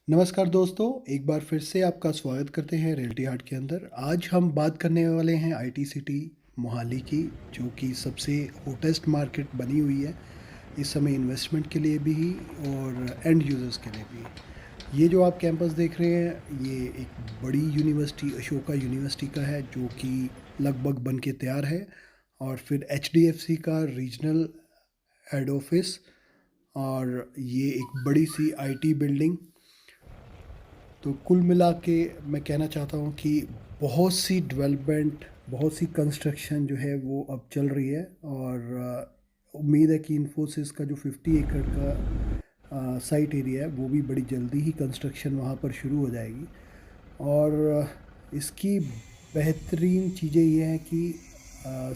नमस्कार दोस्तों, एक बार फिर से आपका स्वागत करते हैं रियल्टी हाट के अंदर। आज हम बात करने वाले हैं आईटी सिटी मोहाली की, जो कि सबसे हॉटेस्ट मार्केट बनी हुई है इस समय इन्वेस्टमेंट के लिए भी और एंड यूज़र्स के लिए भी। ये जो आप कैंपस देख रहे हैं, ये एक बड़ी यूनिवर्सिटी अशोका यूनिवर्सिटी का है, जो कि लगभग बन के तैयार है। और फिर एचडीएफसी का रीजनल हेड ऑफिस, और ये एक बड़ी सी आईटी बिल्डिंग। तो कुल मिला के मैं कहना चाहता हूँ कि बहुत सी डेवलपमेंट, बहुत सी कंस्ट्रक्शन जो है वो अब चल रही है। और उम्मीद है कि इन्फोसिस का जो 50 एकड़ का साइट एरिया है, वो भी बड़ी जल्दी ही कंस्ट्रक्शन वहाँ पर शुरू हो जाएगी। और इसकी बेहतरीन चीज़ें ये हैं कि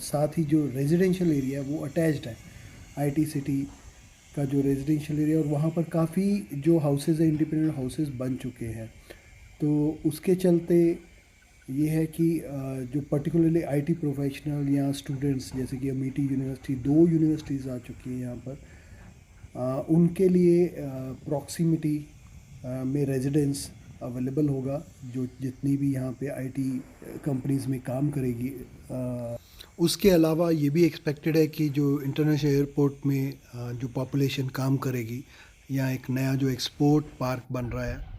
साथ ही जो रेजिडेंशियल एरिया है वो अटैच्ड है आईटी सिटी का जो रेजिडेंशियल एरिया। और वहाँ पर काफ़ी जो हाउसेज़ है, इंडिपेंडेंट हाउसेज़ बन चुके हैं। तो उसके चलते ये है कि जो पर्टिकुलरली आईटी प्रोफेशनल या स्टूडेंट्स, जैसे कि अमेठी यूनिवर्सिटी, 2 यूनिवर्सिटीज़ आ चुकी हैं यहाँ पर, उनके लिए प्रॉक्सिमिटी में रेजिडेंस अवेलेबल होगा। जो जितनी भी यहाँ पे आईटी कंपनीज़ में काम करेगी। उसके अलावा ये भी एक्सपेक्टेड है कि जो इंटरनेशनल एयरपोर्ट में जो पॉपुलेशन काम करेगी, यहाँ एक नया जो एक्सपोर्ट पार्क बन रहा है,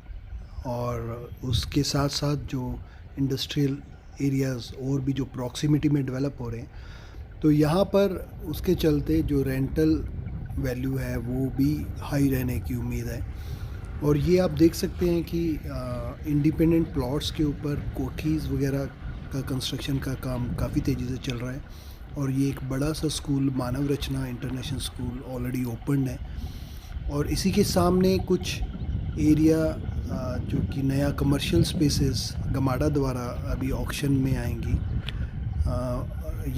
और उसके साथ साथ जो इंडस्ट्रियल एरियाज़ और भी जो प्रॉक्सिमिटी में डेवलप हो रहे हैं, तो यहाँ पर उसके चलते जो रेंटल वैल्यू है वो भी हाई रहने की उम्मीद है। और ये आप देख सकते हैं कि इंडिपेंडेंट प्लॉट्स के ऊपर कोठीज़ वगैरह का कंस्ट्रक्शन का काम काफ़ी तेज़ी से चल रहा है। और ये एक बड़ा सा स्कूल, मानव रचना इंटरनेशनल स्कूल, ऑलरेडी ओपन है। और इसी के सामने कुछ एरिया जो कि नया कमर्शियल स्पेसेस गमाडा द्वारा अभी ऑक्शन में आएंगी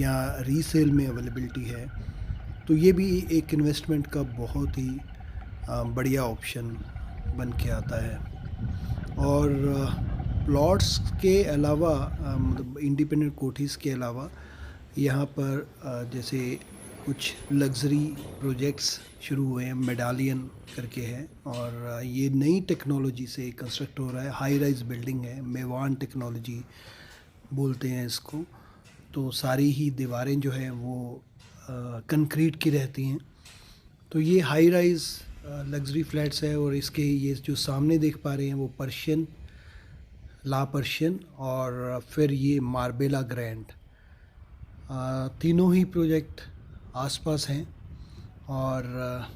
या रीसेल में अवेलेबिलिटी है। तो ये भी एक इन्वेस्टमेंट का बहुत ही बढ़िया ऑप्शन बन के आता है। और प्लॉट्स के अलावा, मतलब इंडिपेंडेंट कोठीज़ के अलावा, यहाँ पर जैसे कुछ लग्जरी प्रोजेक्ट्स शुरू हुए हैं, मेडालियन करके है। और ये नई टेक्नोलॉजी से कंस्ट्रक्ट हो रहा है, हाई राइज बिल्डिंग है, मेवान टेक्नोलॉजी बोलते हैं इसको। तो सारी ही दीवारें जो हैं वो कंक्रीट की रहती हैं। तो ये हाई राइज लग्जरी फ्लैट्स है। और इसके ये जो सामने देख पा रहे हैं वो पर्शियन, ला पर्शियन, और फिर ये मार्बेला ग्रैंड, तीनों ही प्रोजेक्ट आसपास हैं। और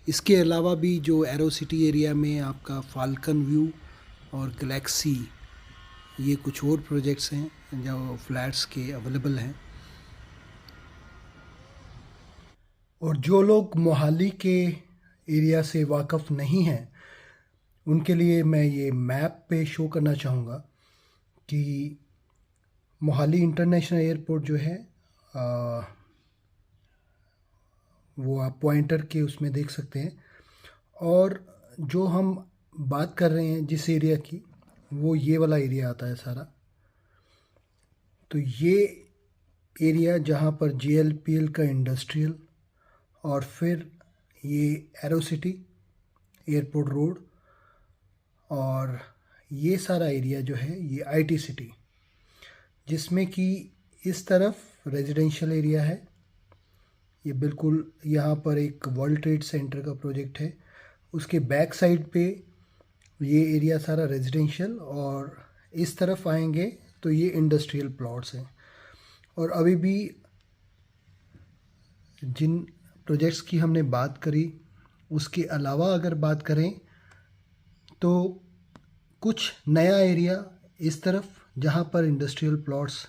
इसके अलावा भी जो एरो सिटी एरिया में आपका फाल्कन व्यू और गैलेक्सी, ये कुछ और प्रोजेक्ट्स हैं जो फ्लैट्स के अवेलेबल हैं। और जो लोग मोहाली के एरिया से वाकिफ़ नहीं हैं, उनके लिए मैं ये मैप पे शो करना चाहूँगा कि मोहाली इंटरनेशनल एयरपोर्ट जो है, आ, वो आप पॉइंटर के उसमें देख सकते हैं। और जो हम बात कर रहे हैं जिस एरिया की, वो ये वाला एरिया आता है सारा। तो ये एरिया जहाँ पर JLPL का इंडस्ट्रियल, और फिर ये एरो सिटी, एयरपोर्ट रोड, और ये सारा एरिया जो है ये आईटी सिटी, जिसमें कि इस तरफ रेजिडेंशियल एरिया है। ये बिल्कुल यहाँ पर एक वर्ल्ड ट्रेड सेंटर का प्रोजेक्ट है, उसके बैक साइड पे ये एरिया सारा रेजिडेंशियल। और इस तरफ आएंगे तो ये इंडस्ट्रियल प्लॉट्स हैं। और अभी भी जिन प्रोजेक्ट्स की हमने बात करी, उसके अलावा अगर बात करें तो कुछ नया एरिया इस तरफ, जहाँ पर इंडस्ट्रियल प्लॉट्स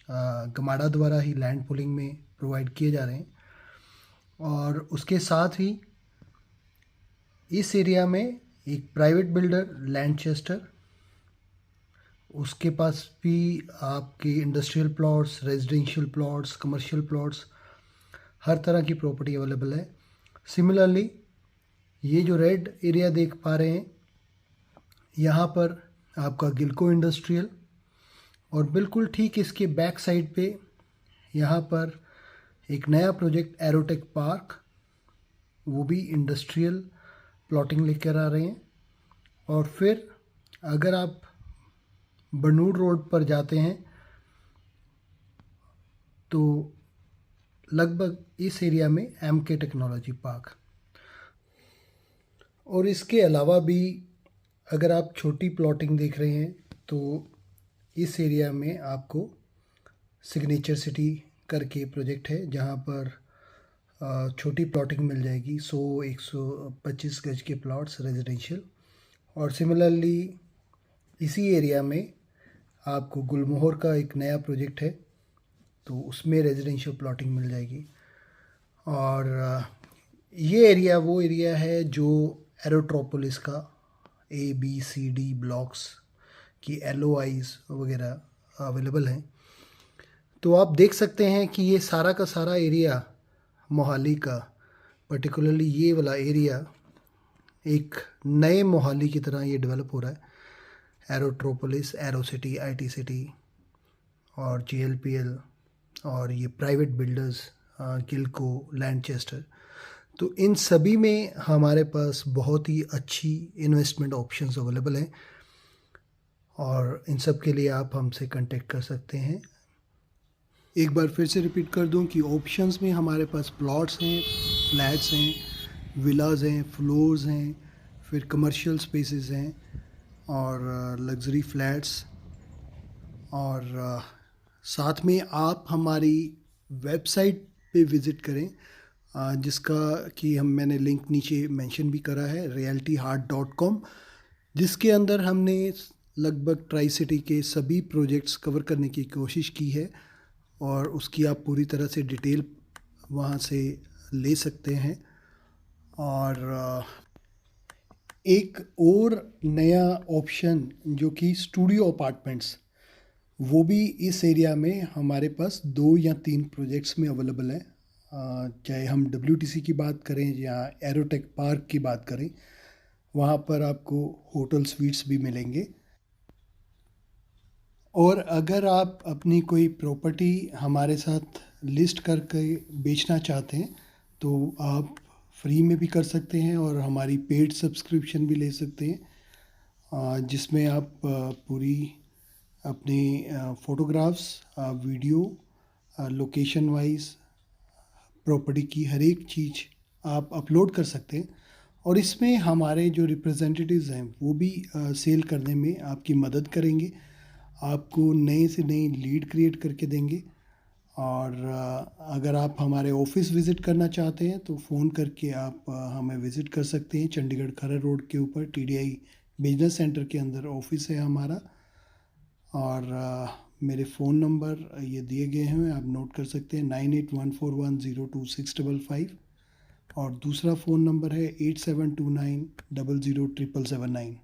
गमाडा द्वारा ही लैंड पुलिंग में प्रोवाइड किए जा रहे हैं। और उसके साथ ही इस एरिया में एक प्राइवेट बिल्डर लैंडचेस्टर, उसके पास भी आपके industrial plots, residential plots, commercial plots, हर तरह की प्रॉपर्टी अवेलेबल है। सिमिलरली ये जो रेड एरिया देख पा रहे हैं, यहाँ पर आपका गिलको इंडस्ट्रियल, और बिल्कुल ठीक इसके बैक साइड पे यहाँ पर एक नया प्रोजेक्ट एरोटेक पार्क, वो भी इंडस्ट्रियल प्लॉटिंग लेकर आ रहे हैं। और फिर अगर आप बरनूड रोड पर जाते हैं तो लगभग इस एरिया में MK टेक्नोलॉजी पार्क, और इसके अलावा भी अगर आप छोटी प्लॉटिंग देख रहे हैं तो इस एरिया में आपको सिग्नेचर सिटी करके प्रोजेक्ट है जहाँ पर छोटी प्लॉटिंग मिल जाएगी, 100-125 गज के प्लॉट्स रेजिडेंशियल। और सिमिलरली इसी एरिया में आपको गुलमोहर का एक नया प्रोजेक्ट है तो उसमें रेजिडेंशियल प्लॉटिंग मिल जाएगी। और ये एरिया वो एरिया है जो एरोट्रोपोलिस का ABCD ब्लॉक्स की LOIs वगैरह अवेलेबल हैं। तो आप देख सकते हैं कि ये सारा का सारा एरिया मोहाली का, पर्टिकुलरली ये वाला एरिया एक नए मोहाली की तरह ये डेवलप हो रहा है। Aerotropolis, arrow city, IT city और GLPL और ये प्राइवेट बिल्डर्स गिल्को, लैंडचेस्टर, तो इन सभी में हमारे पास बहुत ही अच्छी इन्वेस्टमेंट ऑप्शंस अवेलेबल हैं और इन सब के लिए आप हमसे कांटेक्ट कर सकते हैं। एक बार फिर से रिपीट कर दूं कि ऑप्शंस में हमारे पास प्लॉट्स हैं, फ्लैट्स हैं, विलाज हैं, फ्लोर्स हैं, फिर कमर्शियल स्पेसेस हैं और लग्जरी फ्लैट्स। और साथ में आप हमारी वेबसाइट पे विज़िट करें जिसका कि मैंने लिंक नीचे मेंशन भी करा है, realtyheart.com, जिसके अंदर हमने लगभग ट्राई सिटी के सभी प्रोजेक्ट्स कवर करने की कोशिश की है और उसकी आप पूरी तरह से डिटेल वहाँ से ले सकते हैं। और एक और नया ऑप्शन जो कि स्टूडियो अपार्टमेंट्स, वो भी इस एरिया में हमारे पास 2 या 3 प्रोजेक्ट्स में अवेलेबल है। चाहे हम WTC की बात करें या एरोटेक पार्क की बात करें, वहाँ पर आपको होटल स्वीट्स भी मिलेंगे। और अगर आप अपनी कोई प्रॉपर्टी हमारे साथ लिस्ट करके बेचना चाहते हैं तो आप फ्री में भी कर सकते हैं और हमारी पेड सब्सक्रिप्शन भी ले सकते हैं जिसमें आप पूरी अपनी photographs, video, location wise property की हर एक चीज़ आप अपलोड कर सकते हैं और इसमें हमारे जो रिप्रेजेंटेटिव्स हैं वो भी सेल करने में आपकी मदद करेंगे, आपको नए से नई लीड क्रिएट करके देंगे। और अगर आप हमारे ऑफिस विज़िट करना चाहते हैं तो फ़ोन करके आप हमें विज़िट कर सकते हैं। चंडीगढ़ खरड़ रोड के ऊपर TDI बिजनेस सेंटर के अंदर ऑफिस है हमारा। और मेरे फ़ोन नंबर ये दिए गए हैं, आप नोट कर सकते हैं, 9814102655 और दूसरा फ़ोन नंबर है 8729007779।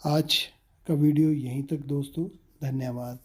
आज का वीडियो यहीं तक दोस्तों, धन्यवाद।